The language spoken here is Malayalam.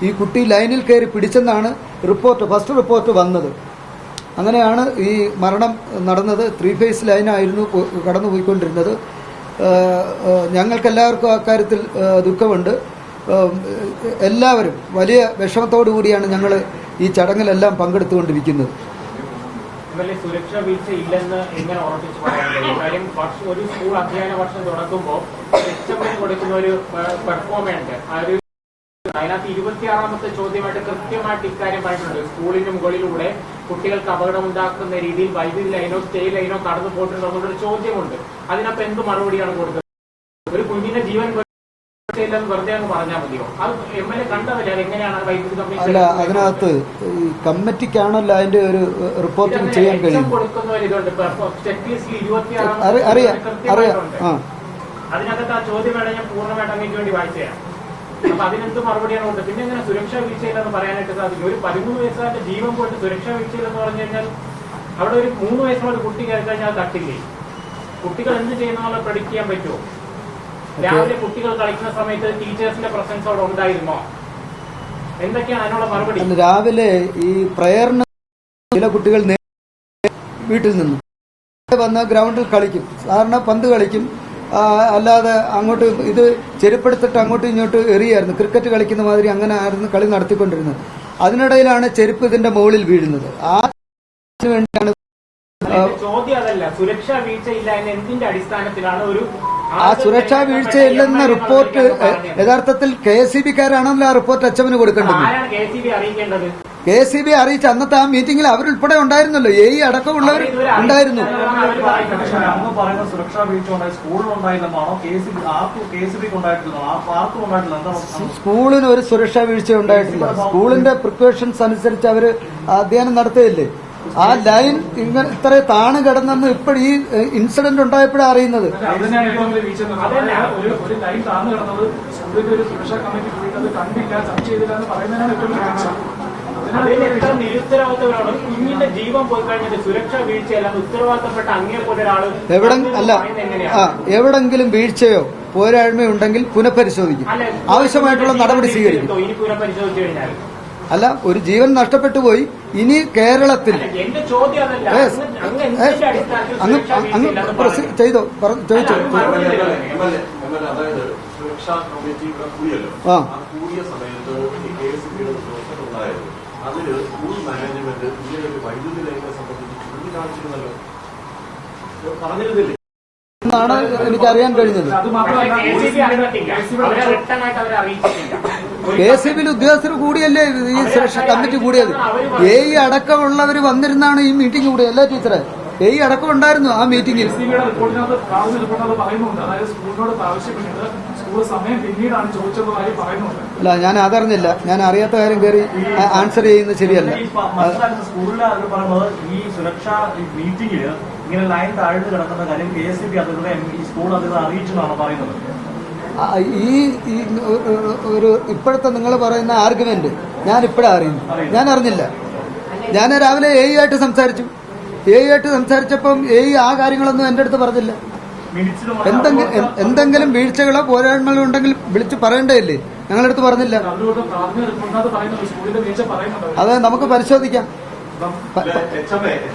ഈ കുട്ടി ലൈനിൽ കയറി പിടിച്ചെന്നാണ് ഫസ്റ്റ് റിപ്പോർട്ട് വന്നത്. അങ്ങനെയാണ് ഈ മരണം നടന്നത്. 3 ഫേസ് ലൈനായിരുന്നു കടന്നുപോയിക്കൊണ്ടിരുന്നത്. ഞങ്ങൾക്കെല്ലാവർക്കും അക്കാര്യത്തിൽ ദുഃഖമുണ്ട്. എല്ലാവരും വലിയ വിഷമത്തോടു കൂടിയാണ് ഞങ്ങൾ ഈ ചടങ്ങിലെല്ലാം പങ്കെടുത്തുകൊണ്ടിരിക്കുന്നത്. സുരക്ഷാ വീഴ്ച ഇല്ലെന്ന് എങ്ങനെ ഉറപ്പിച്ച് പറയാൻ കഴിയും? കാര്യം ഒരു സ്കൂൾ അധ്യയന വർഷം തുടങ്ങുമ്പോൾ കൊടുക്കുന്ന ഒരു പെർഫോമൻസ് അതിനകത്ത് 26ാമത്തെ ചോദ്യമായിട്ട് കൃത്യമായിട്ട് ഇക്കാര്യം പറഞ്ഞിട്ടുണ്ട്. സ്കൂളിന് മുകളിലൂടെ കുട്ടികൾക്ക് അപകടമുണ്ടാക്കുന്ന രീതിയിൽ വൈദ്യുതി ലൈനോ സ്റ്റേ ലൈനോ കടന്നു പോയിട്ടുണ്ടോ എന്നുള്ളൊരു ചോദ്യമുണ്ട്. അതിനകത്ത് എന്ത് മറുപടിയാണ് കൊടുത്തത്? ഒരു കുഞ്ഞിന്റെ ജീവൻ വെറുതെ അങ്ങ് പറഞ്ഞാൽ മതിയോ? അത് MLA കണ്ടതല്ലേ? അത് എങ്ങനെയാണ് വൈദ്യുതി കമ്പനി? അല്ല, അതിനകത്ത് ഈ കമ്മിറ്റിക്കാണല്ലോ അതിന്റെ ഒരു റിപ്പോർട്ടിംഗ് ചെയ്യാൻ കഴിയും. കൊടുക്കുന്ന ഒരു ഇതുണ്ട്. ചെക്ക് ലിസ്റ്റിൽ 26 അതിനകത്ത് ആ ചോദ്യം വേണം ഞാൻ പൂർണ്ണമായിട്ട് അങ്ങേക്ക് വേണ്ടി വായിച്ചതാണ്. അപ്പൊ അതിനെന്ത് മറുപടിയാണ് കൊടുത്തത്? പിന്നെ എങ്ങനെ സുരക്ഷാ വീഴ്ചയില്ലെന്ന് പറയാനായിട്ട് സാധിക്കും? ഒരു 13 വയസ്സുകാരുടെ ജീവൻ പോയിട്ട് സുരക്ഷാ വീഴ്ചയിലെന്ന് പറഞ്ഞു കഴിഞ്ഞാൽ അവിടെ ഒരു 3 വയസ്സുള്ള ഒരു കുട്ടി കയറി കഴിഞ്ഞാൽ അത് തട്ടില്ലേ? കുട്ടികൾ എന്ത് ചെയ്യുന്നുള്ള പ്രഡിക്ട് ചെയ്യാൻ പറ്റുമോ? രാവിലെ കുട്ടികൾ കളിക്കുന്ന സമയത്ത് ടീച്ചേഴ്സിന്റെ പ്രസൻസ് അവിടെ ഉണ്ടായിരുന്നോ? എന്തൊക്കെയാണ് അതിനുള്ള മറുപടി? രാവിലെ ഈ പ്രയറിന് ചില കുട്ടികൾ വീട്ടിൽ നിന്നും വന്ന് ഗ്രൗണ്ടിൽ കളിക്കും. സാധാരണ പന്ത് കളിക്കും, അല്ലാതെ അങ്ങോട്ട് ഇത് ചെരുപ്പെടുത്തിട്ട് അങ്ങോട്ടും ഇങ്ങോട്ടും എറിയായിരുന്നു. ക്രിക്കറ്റ് കളിക്കുന്ന മാതിരി അങ്ങനെ ആയിരുന്നു കളി നടത്തിക്കൊണ്ടിരുന്നത്. അതിനിടയിലാണ് ചെരുപ്പ് ഇതിന്റെ മുകളിൽ വീഴുന്നത്. വേണ്ടിയാണ് ചോദ്യം അതല്ല, സുരക്ഷാ വീഴ്ച ഇല്ല എന്ന് എന്തിന്റെ അടിസ്ഥാനത്തിലാണ് ഒരു സുരക്ഷാ വീഴ്ചയില്ലെന്ന റിപ്പോർട്ട് യഥാർത്ഥത്തിൽ KSEB-കാരാണല്ലോ ആ റിപ്പോർട്ട് HM-ന് കൊടുക്കേണ്ടത്. KSEB അറിയിച്ച അന്നത്തെ ആ മീറ്റിംഗിൽ അവരുൾപ്പെടെ ഉണ്ടായിരുന്നല്ലോ. AE അടക്കമുള്ളവർ ഉണ്ടായിരുന്നു. സ്കൂളിന് ഒരു സുരക്ഷാ വീഴ്ച ഉണ്ടായിട്ടില്ല. സ്കൂളിന്റെ പ്രിക്കോഷൻസ് അനുസരിച്ച് അവര് അധ്യയനം നടത്തുകയല്ലേ. ആ ലൈൻ ഇങ്ങനെ ഇത്ര താണ് കിടന്നെന്ന് ഇപ്പോൾ ഈ ഇൻസിഡന്റ് ഉണ്ടായപ്പോഴാണ് അറിയുന്നത്. കുഞ്ഞിന്റെ ജീവൻ പോയി കഴിഞ്ഞിട്ട് സുരക്ഷാ വീഴ്ചയല്ല ഉത്തരവാദിത്തപ്പെട്ട അങ്ങേ പോലെ ഒരാള് എവിടെങ്കിലും വീഴ്ചയോ പോരായ്മയോ ഉണ്ടെങ്കിൽ പുനഃപരിശോധിക്കും. ആവശ്യമായിട്ടുള്ള നടപടി സ്വീകരിക്കും. ഇനി പുനഃപരിശോധിച്ചു കഴിഞ്ഞാൽ അല്ല, ഒരു ജീവൻ നഷ്ടപ്പെട്ടു പോയി. ഇനി കേരളത്തിൽ അങ്ങ് ചെയ്തോ ചോദിച്ചോ. എന്നാണ് എനിക്കറിയാൻ കഴിഞ്ഞത്. KSEB-യിൽ ഉദ്യോഗസ്ഥർ കൂടിയല്ലേ ഈ സുരക്ഷാ കമ്മിറ്റി കൂടിയത്. AE അടക്കമുള്ളവർ വന്നിരുന്നാണ് ഈ മീറ്റിംഗ് കൂടിയത്. അല്ലേ ടീച്ചറെ? AE അടക്കം ഉണ്ടായിരുന്നു ആ മീറ്റിംഗിൽ. അല്ല, ഞാൻ അതറിഞ്ഞില്ല. ഞാൻ അറിയാത്ത കാര്യം കയറി ആൻസർ ചെയ്യുന്നത് ശരിയല്ല. ഈ സുരക്ഷാ മീറ്റിംഗിൽ ഇങ്ങനെ ലൈൻ താഴ്ന്നു കിടക്കുന്ന കാര്യം KSEB അതിലൂടെ സ്കൂൾ അതിനെ അറിയിച്ചെന്നാണ് പറയുന്നത്. ഈ ഒരു ഇപ്പോഴത്തെ നിങ്ങൾ പറയുന്ന ആർഗ്യുമെന്റ് ഞാൻ ഇപ്പോഴാണ് അറിയുന്നു. ഞാൻ അറിഞ്ഞില്ല. ഞാൻ രാവിലെ AE ആയിട്ട് സംസാരിച്ചു. AE ആയിട്ട് സംസാരിച്ചപ്പം AE ആ കാര്യങ്ങളൊന്നും എന്റെ അടുത്ത് പറഞ്ഞില്ല. എന്തെങ്കിലും വീഴ്ചകളോ പോരായ്മകളോ ഉണ്ടെങ്കിൽ വിളിച്ച് പറയേണ്ടതല്ലേ? ഞങ്ങളുടെ അടുത്ത് പറഞ്ഞില്ല. അത് നമുക്ക് പരിശോധിക്കാം.